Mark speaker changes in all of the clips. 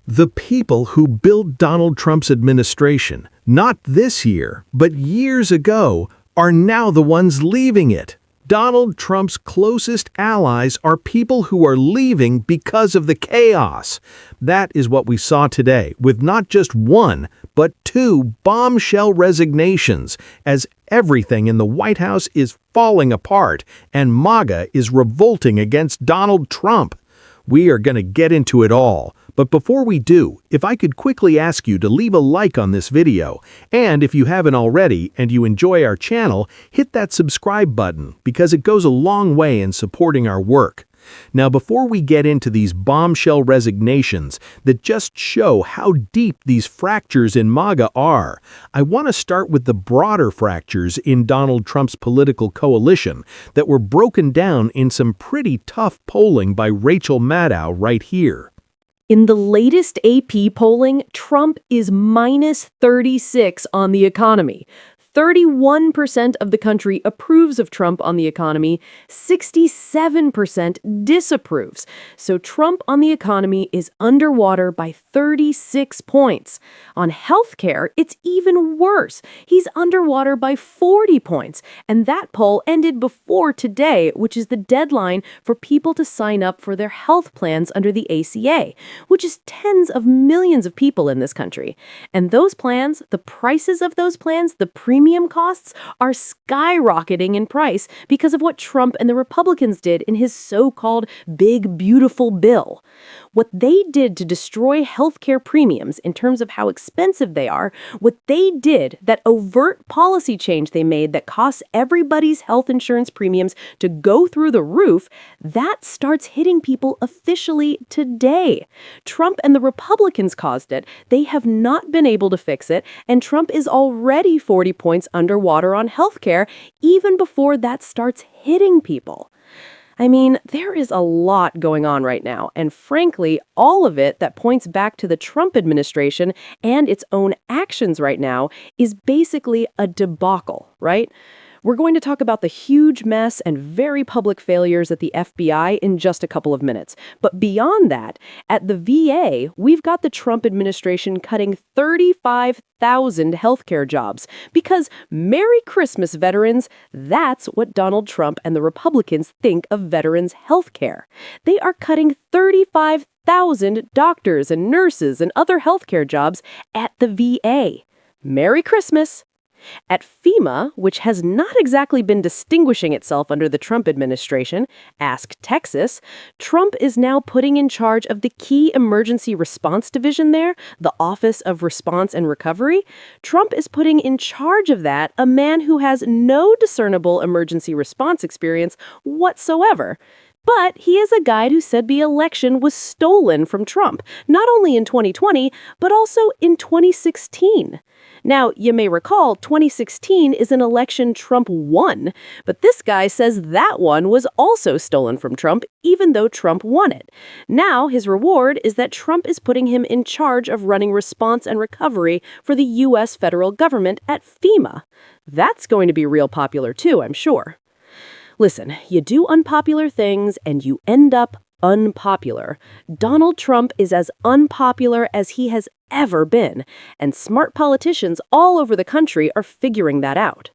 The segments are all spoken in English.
Speaker 1: The people who built Donald Trump's administration, not this year, but years ago, are now the ones leaving it. Donald Trump's closest allies are people who are leaving because of the chaos. That is what we saw today, with not just one, but two bombshell resignations, as everything in the White House is falling apart and MAGA is revolting against Donald Trump. We are going to get into it all. But before we do, if I could quickly ask you to leave a like on this video, and if you haven't already and you enjoy our channel, hit that subscribe button because it goes a long way in supporting our work. Now, before we get into these bombshell resignations that just show how deep these fractures in MAGA are, I want to start with the broader fractures in Donald Trump's political coalition that were broken down in some pretty tough polling by Rachel Maddow right here.
Speaker 2: In the latest AP polling, Trump is minus 36 on the economy. 31% of the country approves of Trump on the economy, 67% disapproves. So Trump on the economy is underwater by 36 points. On healthcare, it's even worse. He's underwater by 40 points. And that poll ended before today, which is the deadline for people to sign up for their health plans under the ACA, which is tens of millions of people in this country. And those plans, the prices of those plans, the premium costs are skyrocketing in price because of what Trump and the Republicans did in his so-called big, beautiful bill. What they did to destroy healthcare premiums in terms of how expensive they are, what they did, that overt policy change they made that costs everybody's health insurance premiums to go through the roof, that starts hitting people officially today. Trump and the Republicans caused it. They have not been able to fix it, and Trump is already 40 points underwater on healthcare even before that starts hitting people. I mean, there is a lot going on right now, and frankly, all of it that points back to the Trump administration and its own actions right now is basically a debacle, right? We're going to talk about the huge mess and very public failures at the FBI in just a couple of minutes. But beyond that, at the VA, we've got the Trump administration cutting 35,000 healthcare jobs because, Merry Christmas, veterans, that's what Donald Trump and the Republicans think of veterans' healthcare. They are cutting 35,000 doctors and nurses and other healthcare jobs at the VA. Merry Christmas. At FEMA, which has not exactly been distinguishing itself under the Trump administration, ask Texas, Trump is now putting in charge of the key emergency response division there, the Office of Response and Recovery. Trump is putting in charge of that a man who has no discernible emergency response experience whatsoever. But he is a guy who said the election was stolen from Trump, not only in 2020, but also in 2016. Now, you may recall 2016 is an election Trump won, but this guy says that one was also stolen from Trump, even though Trump won it. Now, his reward is that Trump is putting him in charge of running response and recovery for the U.S. federal government at FEMA. That's going to be real popular too, I'm sure. Listen, you do unpopular things and you end up unpopular. Donald Trump is as unpopular as he has ever been, and smart politicians all over the country are figuring that out.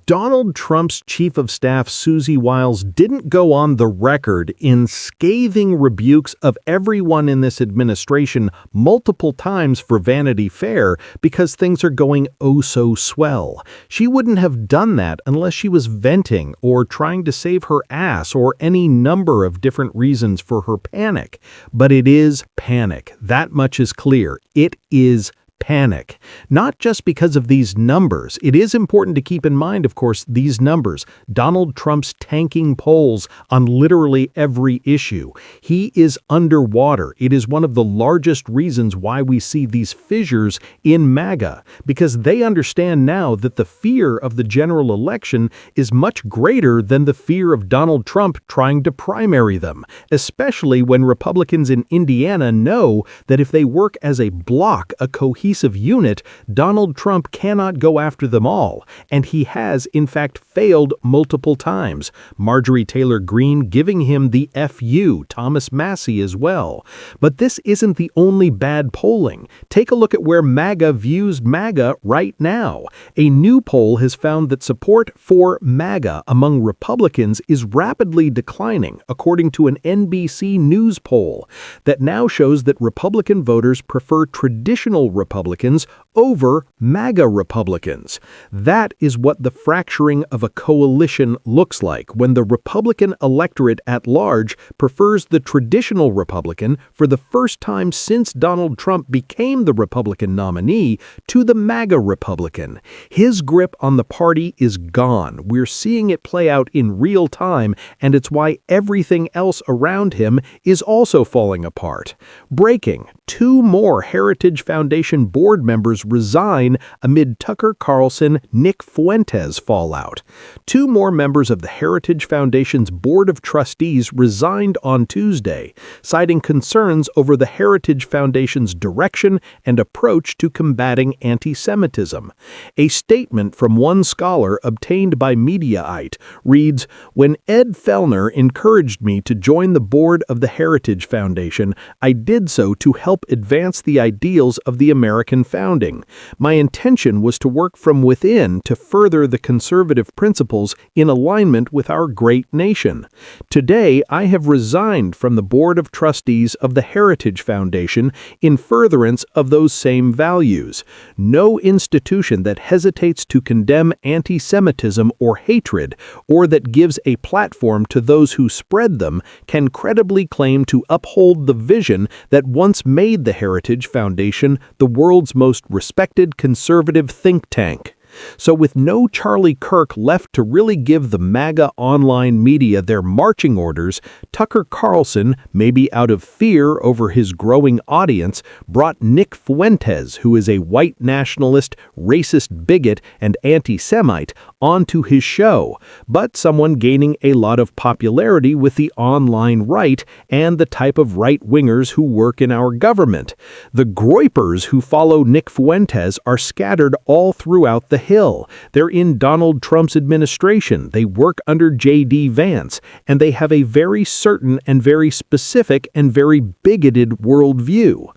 Speaker 1: Donald Trump's chief of staff, Susie Wiles, didn't go on the record in scathing rebukes of everyone in this administration multiple times for Vanity Fair because things are going oh so swell. She wouldn't have done that unless she was venting or trying to save her ass or any number of different reasons for her panic. But it is panic. That much is clear. It is panic. Not just because of these numbers. It is important to keep in mind, of course, these numbers. Donald Trump's tanking polls on literally every issue. He is underwater. It is one of the largest reasons why we see these fissures in MAGA, because they understand now that the fear of the general election is much greater than the fear of Donald Trump trying to primary them, especially when Republicans in Indiana know that if they work as a bloc, a cohesive cohesive unit, Donald Trump cannot go after them all, and he has, in fact, failed multiple times. Marjorie Taylor Greene giving him the FU, Thomas Massie as well. But this isn't the only bad polling. Take a look at where MAGA views MAGA right now. A new poll has found that support for MAGA among Republicans is rapidly declining, according to an NBC News poll that now shows that Republican voters prefer traditional Republicans over MAGA Republicans. That is what the fracturing of a coalition looks like when the Republican electorate at large prefers the traditional Republican for the first time since Donald Trump became the Republican nominee to the MAGA Republican. His grip on the party is gone. We're seeing it play out in real time, and it's why everything else around him is also falling apart. Breaking: 2 more Heritage Foundation board members resign amid Tucker Carlson-Nick Fuentes fallout. 2 more members of the Heritage Foundation's Board of Trustees resigned on Tuesday, citing concerns over the Heritage Foundation's direction and approach to combating anti-Semitism. A statement from one scholar obtained by Mediaite reads, "When Ed Fellner encouraged me to join the board of the Heritage Foundation, I did so to help advance the ideals of the American founding. My intention was to work from within to further the conservative principles in alignment with our great nation. Today, I have resigned from the Board of Trustees of the Heritage Foundation in furtherance of those same values. No institution that hesitates to condemn anti-Semitism or hatred, or that gives a platform to those who spread them, can credibly claim to uphold the vision that once made the Heritage Foundation the world's most respected conservative think tank." So with no Charlie Kirk left to really give the MAGA online media their marching orders, Tucker Carlson, maybe out of fear over his growing audience, brought Nick Fuentes, who is a white nationalist, racist bigot, and anti-Semite, onto his show, but someone gaining a lot of popularity with the online right and the type of right-wingers who work in our government. The groypers who follow Nick Fuentes are scattered all throughout the Hill. They're in Donald Trump's administration, they work under J.D. Vance, and they have a very certain and very specific and very bigoted worldview.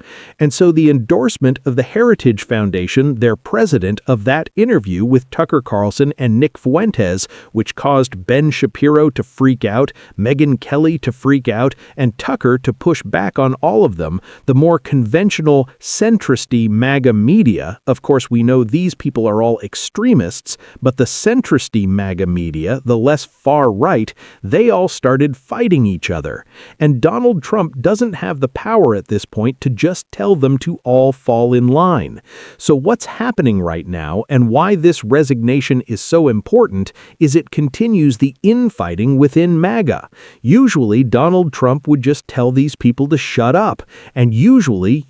Speaker 1: And so the endorsement of the Heritage Foundation, their president, of that interview with Tucker Carlson and Nick Fuentes, which caused Ben Shapiro to freak out, Megyn Kelly to freak out, and Tucker to push back on all of them, the more conventional, centristy MAGA media, of course we know these people are all extremists, but the centristy MAGA media, the less far right, they all started fighting each other. And Donald Trump doesn't have the power at this point to just tell them to all fall in line. So what's happening right now, and why this resignation is so important, is it continues the infighting within MAGA. Usually, Donald Trump would just tell these people to shut up, and usually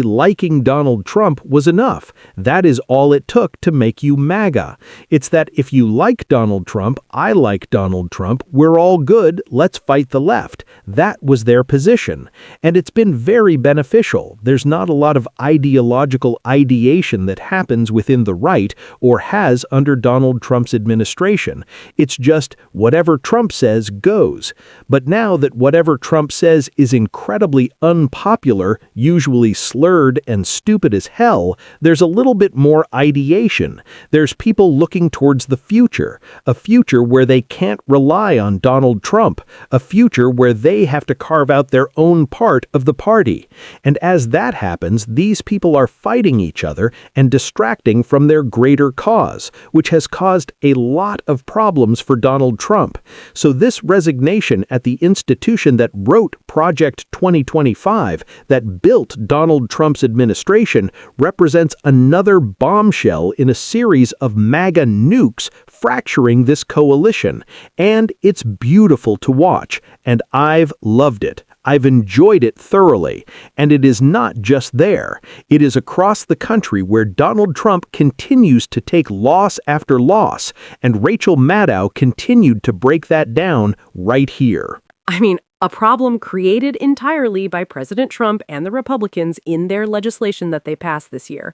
Speaker 1: liking Donald Trump was enough. That is all it took to make you MAGA. It's that if you like Donald Trump, I like Donald Trump, we're all good, let's fight the left. That was their position. And it's been very beneficial. There's not a lot of ideological ideation that happens within the right, or has under Donald Trump's administration. It's just whatever Trump says goes. But now that whatever Trump says is incredibly unpopular, usually slurred and stupid as hell, there's a little bit more ideation. There's people looking towards the future, a future where they can't rely on Donald Trump, a future where they have to carve out their own part of the party. And as that happens, these people are fighting each other and distracting from their greater cause, which has caused a lot of problems for Donald Trump. So this resignation at the institution that wrote Project 2025, that built Donald Trump's administration, represents another bombshell in a series of MAGA nukes fracturing this coalition. And it's beautiful to watch, and I've loved it. I've enjoyed it thoroughly, and it is not just there. It is across the country where Donald Trump continues to take loss after loss, and Rachel Maddow continued to break that down right here.
Speaker 2: I mean, a problem created entirely by President Trump and the Republicans in their legislation that they passed this year.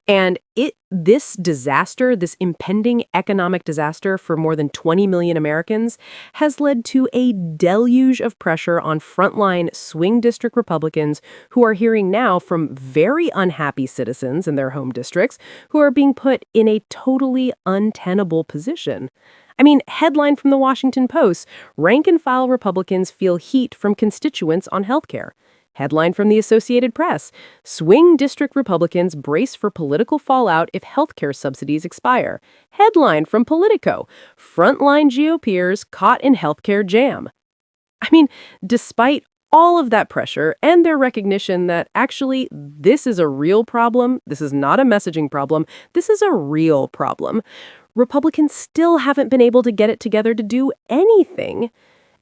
Speaker 2: And this disaster, this impending economic disaster for more than 20 million Americans, has led to a deluge of pressure on frontline swing district Republicans who are hearing now from very unhappy citizens in their home districts who are being put in a totally untenable position. I mean, headline from the Washington Post, rank-and-file Republicans feel heat from constituents on healthcare. Headline from the Associated Press, swing district Republicans brace for political fallout if healthcare subsidies expire. Headline from Politico, frontline GOPers caught in healthcare jam. I mean, despite all of that pressure and their recognition that actually this is a real problem, this is not a messaging problem, this is a real problem, Republicans still haven't been able to get it together to do anything.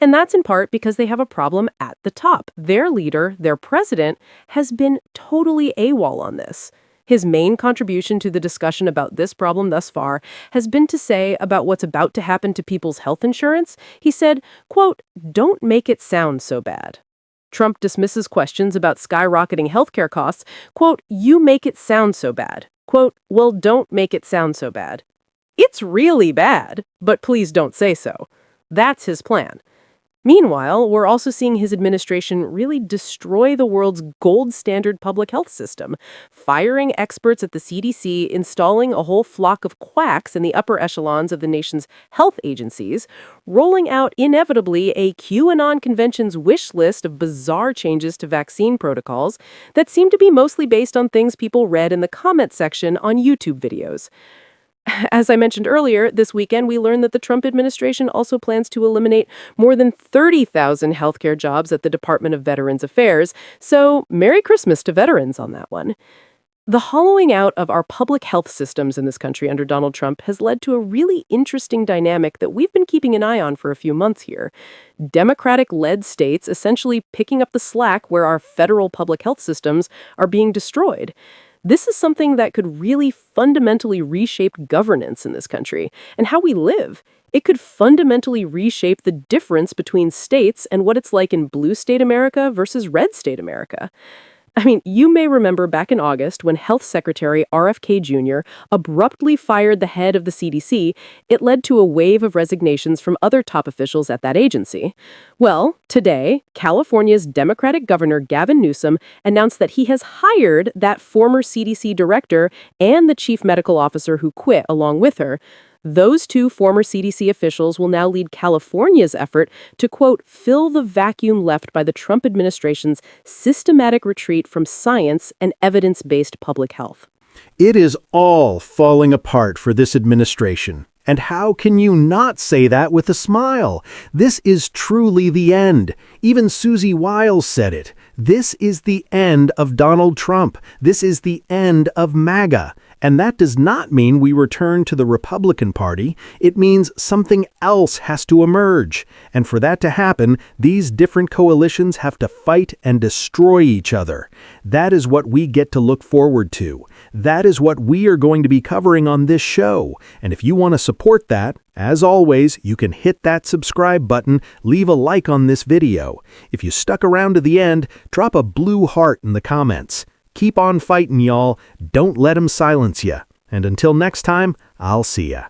Speaker 2: And that's in part because they have a problem at the top. Their leader, their president, has been totally AWOL on this. His main contribution to the discussion about this problem thus far has been to say about what's about to happen to people's health insurance. He said, quote, "Don't make it sound so bad." Trump dismisses questions about skyrocketing healthcare costs. Quote, "You make it sound so bad." Quote, "Well, don't make it sound so bad." It's really bad, but please don't say so. That's his plan. Meanwhile, we're also seeing his administration really destroy the world's gold standard public health system, firing experts at the CDC, installing a whole flock of quacks in the upper echelons of the nation's health agencies, rolling out inevitably a QAnon convention's wish list of bizarre changes to vaccine protocols that seem to be mostly based on things people read in the comment section on YouTube videos. As I mentioned earlier, this weekend we learned that the Trump administration also plans to eliminate more than 30,000 healthcare jobs at the Department of Veterans Affairs, so Merry Christmas to veterans on that one. The hollowing out of our public health systems in this country under Donald Trump has led to a really interesting dynamic that we've been keeping an eye on for a few months here. Democratic-led states essentially picking up the slack where our federal public health systems are being destroyed. This is something that could really fundamentally reshape governance in this country and how we live. It could fundamentally reshape the difference between states and what it's like in blue state America versus red state America. I mean, you may remember back in August when Health Secretary RFK Jr. abruptly fired the head of the CDC, it led to a wave of resignations from other top officials at that agency. Well, today, California's Democratic Governor Gavin Newsom announced that he has hired that former CDC director and the chief medical officer who quit along with her. Those two former CDC officials will now lead California's effort to, quote, fill the vacuum left by the Trump administration's systematic retreat from science and evidence-based public health.
Speaker 1: It is all falling apart for this administration. And how can you not say that with a smile? This is truly the end. Even Susie Wiles said it. This is the end of Donald Trump. This is the end of MAGA. And that does not mean we return to the Republican Party. It means something else has to emerge. And for that to happen, these different coalitions have to fight and destroy each other. That is what we get to look forward to. That is what we are going to be covering on this show. And if you want to support that, as always, you can hit that subscribe button, leave a like on this video. If you stuck around to the end, drop a blue heart in the comments. Keep on fighting, y'all. Don't let 'em silence ya. And until next time, I'll see ya.